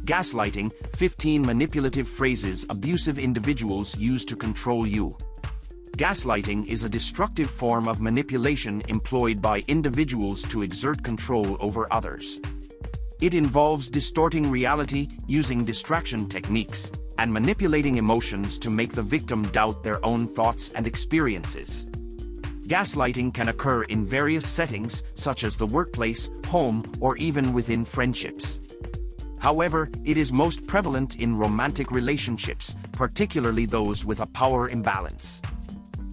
Gaslighting, 15 manipulative phrases abusive individuals use to control you. Gaslighting is a destructive form of manipulation employed by individuals to exert control over others. It involves distorting reality, using distraction techniques, and manipulating emotions to make the victim doubt their own thoughts and experiences. Gaslighting can occur in various settings, such as the workplace, home, or even within friendships. However, it is most prevalent in romantic relationships, particularly those with a power imbalance.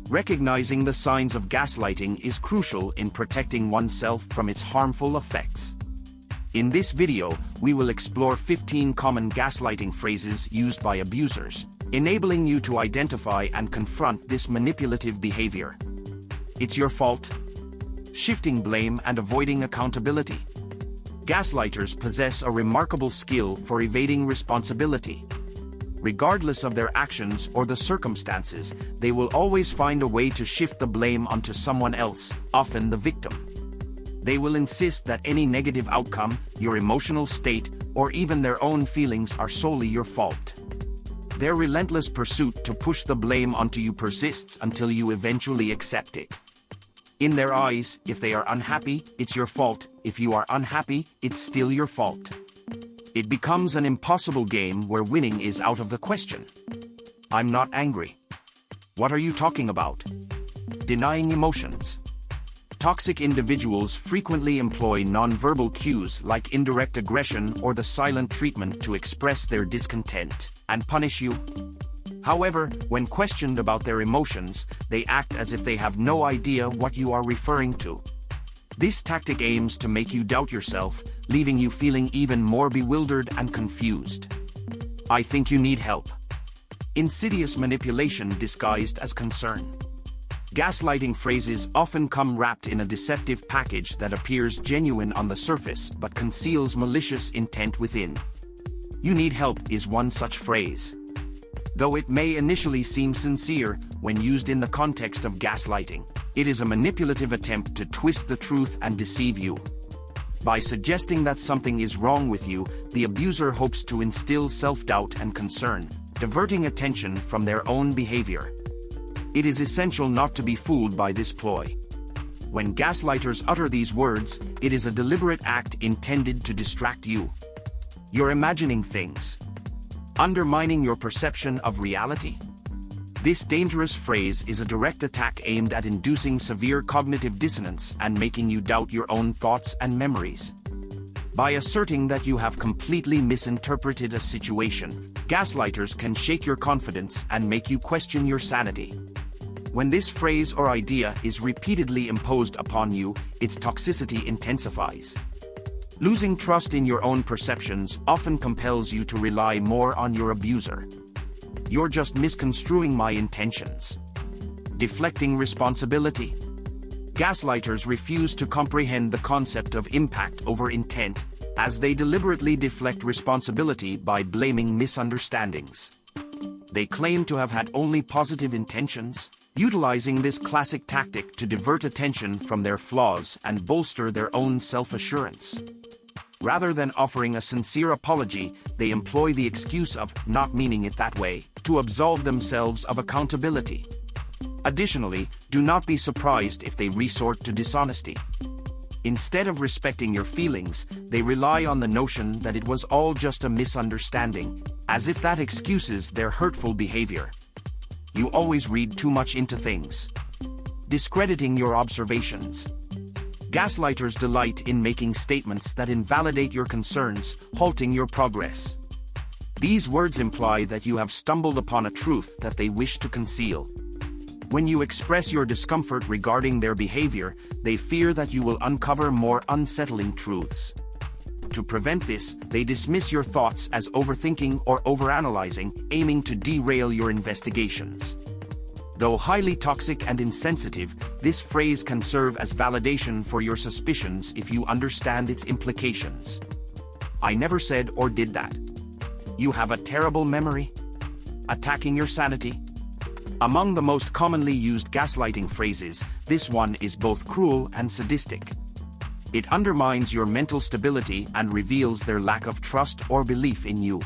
Recognizing the signs of gaslighting is crucial in protecting oneself from its harmful effects. In this video, we will explore 15 common gaslighting phrases used by abusers, enabling you to identify and confront this manipulative behavior. It's your fault. Shifting blame and avoiding accountability. Gaslighters possess a remarkable skill for evading responsibility. Regardless of their actions or the circumstances, they will always find a way to shift the blame onto someone else, often the victim. They will insist that any negative outcome, your emotional state, or even their own feelings are solely your fault. Their relentless pursuit to push the blame onto you persists until you eventually accept it. In their eyes, if they are unhappy, it's your fault. If you are unhappy, it's still your fault. It becomes an impossible game where winning is out of the question. I'm not angry. What are you talking about? Denying emotions. Toxic individuals frequently employ nonverbal cues like indirect aggression or the silent treatment to express their discontent and punish you. However, when questioned about their emotions, they act as if they have no idea what you are referring to. This tactic aims to make you doubt yourself, leaving you feeling even more bewildered and confused. I think you need help. Insidious manipulation disguised as concern. Gaslighting phrases often come wrapped in a deceptive package that appears genuine on the surface but conceals malicious intent within. You need help is one such phrase. Though it may initially seem sincere, when used in the context of gaslighting, it is a manipulative attempt to twist the truth and deceive you. By suggesting that something is wrong with you, the abuser hopes to instill self-doubt and concern, diverting attention from their own behavior. It is essential not to be fooled by this ploy. When gaslighters utter these words, it is a deliberate act intended to distract you. You're imagining things. Undermining your perception of reality. This dangerous phrase is a direct attack aimed at inducing severe cognitive dissonance and making you doubt your own thoughts and memories. By asserting that you have completely misinterpreted a situation, gaslighters can shake your confidence and make you question your sanity. When this phrase or idea is repeatedly imposed upon you, its toxicity intensifies. Losing trust in your own perceptions often compels you to rely more on your abuser. You're just misconstruing my intentions. Deflecting responsibility. Gaslighters refuse to comprehend the concept of impact over intent, as they deliberately deflect responsibility by blaming misunderstandings. They claim to have had only positive intentions, utilizing this classic tactic to divert attention from their flaws and bolster their own self-assurance. Rather than offering a sincere apology, they employ the excuse of not meaning it that way to absolve themselves of accountability. Additionally, do not be surprised if they resort to dishonesty. Instead of respecting your feelings, they rely on the notion that it was all just a misunderstanding, as if that excuses their hurtful behavior. You always read too much into things. Discrediting your observations. Gaslighters delight in making statements that invalidate your concerns, halting your progress. These words imply that you have stumbled upon a truth that they wish to conceal. When you express your discomfort regarding their behavior, they fear that you will uncover more unsettling truths. To prevent this, they dismiss your thoughts as overthinking or overanalyzing, aiming to derail your investigations. Though highly toxic and insensitive, this phrase can serve as validation for your suspicions if you understand its implications. I never said or did that. You have a terrible memory. Attacking your sanity. Among the most commonly used gaslighting phrases, this one is both cruel and sadistic. It undermines your mental stability and reveals their lack of trust or belief in you.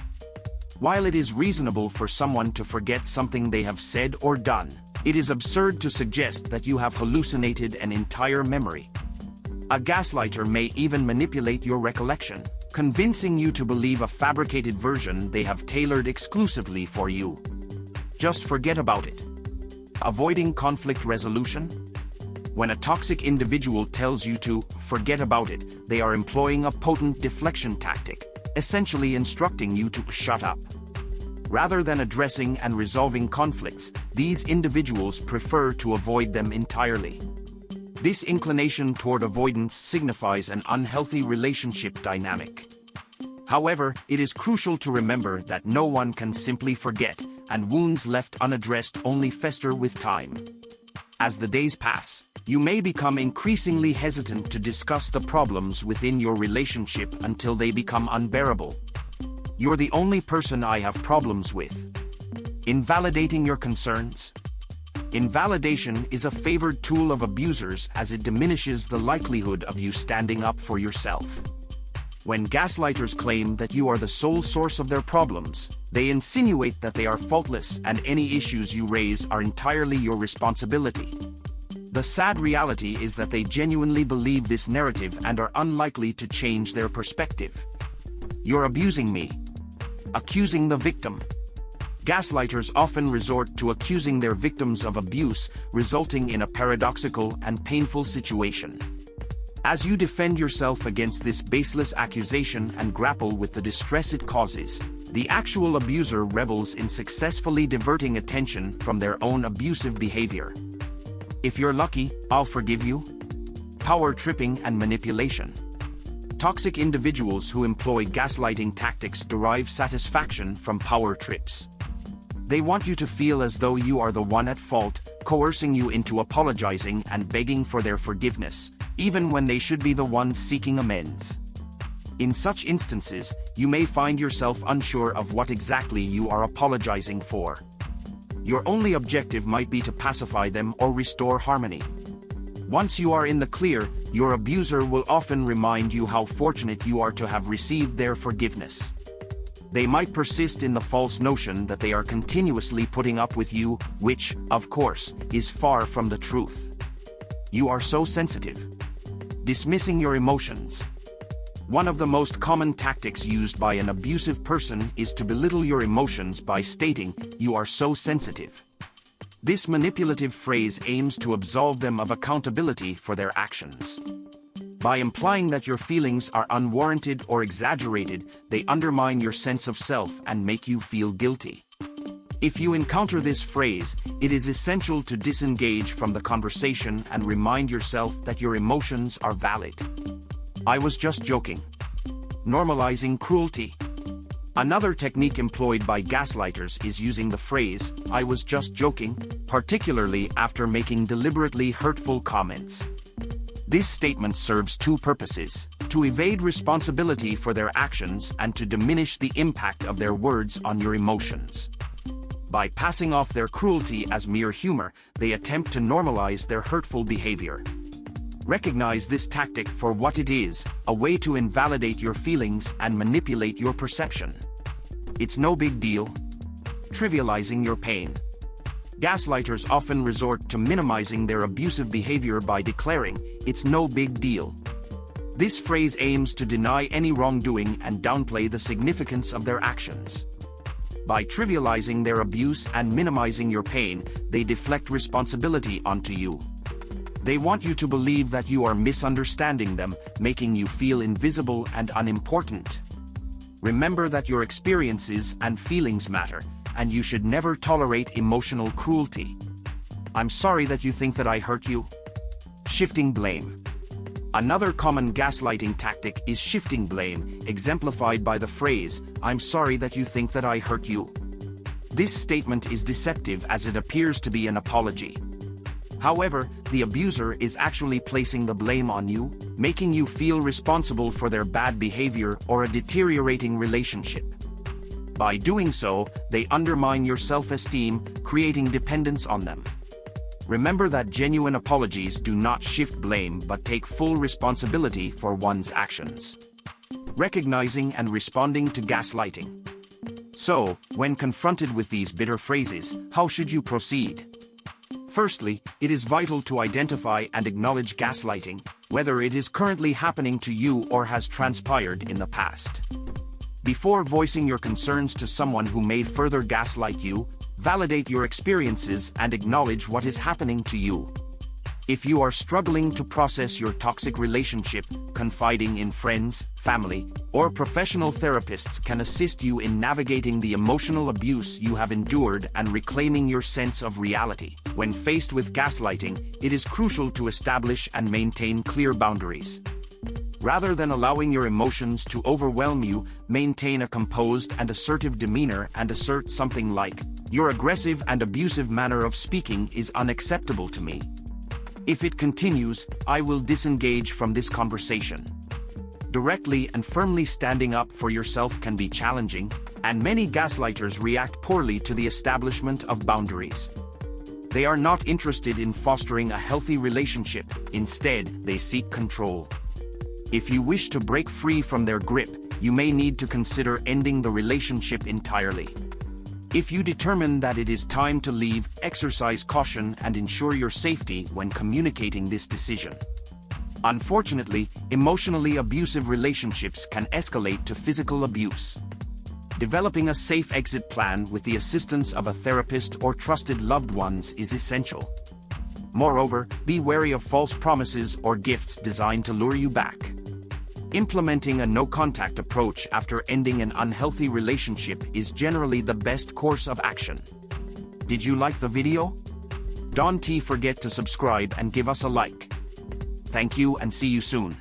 While it is reasonable for someone to forget something they have said or done, it is absurd to suggest that you have hallucinated an entire memory. A gaslighter may even manipulate your recollection, convincing you to believe a fabricated version they have tailored exclusively for you. Just forget about it. Avoiding conflict resolution? When a toxic individual tells you to forget about it, they are employing a potent deflection tactic, essentially instructing you to shut up. Rather than addressing and resolving conflicts, these individuals prefer to avoid them entirely. This inclination toward avoidance signifies an unhealthy relationship dynamic. However, it is crucial to remember that no one can simply forget, and wounds left unaddressed only fester with time. As the days pass, you may become increasingly hesitant to discuss the problems within your relationship until they become unbearable. You're the only person I have problems with. Invalidating your concerns? Invalidation is a favored tool of abusers as it diminishes the likelihood of you standing up for yourself. When gaslighters claim that you are the sole source of their problems, they insinuate that they are faultless and any issues you raise are entirely your responsibility. The sad reality is that they genuinely believe this narrative and are unlikely to change their perspective. You're abusing me. Accusing the victim. Gaslighters often resort to accusing their victims of abuse, resulting in a paradoxical and painful situation. As you defend yourself against this baseless accusation and grapple with the distress it causes, the actual abuser revels in successfully diverting attention from their own abusive behavior. If you're lucky, I'll forgive you. Power tripping and manipulation. Toxic individuals who employ gaslighting tactics derive satisfaction from power trips. They want you to feel as though you are the one at fault, coercing you into apologizing and begging for their forgiveness, even when they should be the ones seeking amends. In such instances, you may find yourself unsure of what exactly you are apologizing for. Your only objective might be to pacify them or restore harmony. Once you are in the clear, your abuser will often remind you how fortunate you are to have received their forgiveness. They might persist in the false notion that they are continuously putting up with you, which, of course, is far from the truth. You are so sensitive. Dismissing your emotions. One of the most common tactics used by an abusive person is to belittle your emotions by stating, "You are so sensitive." This manipulative phrase aims to absolve them of accountability for their actions. By implying that your feelings are unwarranted or exaggerated, they undermine your sense of self and make you feel guilty. If you encounter this phrase, it is essential to disengage from the conversation and remind yourself that your emotions are valid. I was just joking. Normalizing cruelty. Another technique employed by gaslighters is using the phrase, "I was just joking," particularly after making deliberately hurtful comments. This statement serves two purposes: to evade responsibility for their actions and to diminish the impact of their words on your emotions. By passing off their cruelty as mere humor, they attempt to normalize their hurtful behavior. Recognize this tactic for what it is, a way to invalidate your feelings and manipulate your perception. It's no big deal. Trivializing your pain. Gaslighters often resort to minimizing their abusive behavior by declaring, "It's no big deal." This phrase aims to deny any wrongdoing and downplay the significance of their actions. By trivializing their abuse and minimizing your pain, they deflect responsibility onto you. They want you to believe that you are misunderstanding them, making you feel invisible and unimportant. Remember that your experiences and feelings matter, and you should never tolerate emotional cruelty. I'm sorry that you think that I hurt you. Shifting blame. Another common gaslighting tactic is shifting blame, exemplified by the phrase, "I'm sorry that you think that I hurt you." This statement is deceptive as it appears to be an apology. However, the abuser is actually placing the blame on you, making you feel responsible for their bad behavior or a deteriorating relationship. By doing so, they undermine your self-esteem, creating dependence on them. Remember that genuine apologies do not shift blame but take full responsibility for one's actions. Recognizing and responding to gaslighting. So, when confronted with these bitter phrases, how should you proceed? Firstly, it is vital to identify and acknowledge gaslighting, whether it is currently happening to you or has transpired in the past. Before voicing your concerns to someone who may further gaslight you, validate your experiences and acknowledge what is happening to you. If you are struggling to process your toxic relationship, confiding in friends, family, or professional therapists can assist you in navigating the emotional abuse you have endured and reclaiming your sense of reality. When faced with gaslighting, it is crucial to establish and maintain clear boundaries. Rather than allowing your emotions to overwhelm you, maintain a composed and assertive demeanor and assert something like, "Your aggressive and abusive manner of speaking is unacceptable to me. If it continues, I will disengage from this conversation." Directly and firmly standing up for yourself can be challenging, and many gaslighters react poorly to the establishment of boundaries. They are not interested in fostering a healthy relationship, instead, they seek control. If you wish to break free from their grip, you may need to consider ending the relationship entirely. If you determine that it is time to leave, exercise caution and ensure your safety when communicating this decision. Unfortunately, emotionally abusive relationships can escalate to physical abuse. Developing a safe exit plan with the assistance of a therapist or trusted loved ones is essential. Moreover, be wary of false promises or gifts designed to lure you back. Implementing a no-contact approach after ending an unhealthy relationship is generally the best course of action. Did you like the video? Don't forget to subscribe and give us a like. Thank you and see you soon.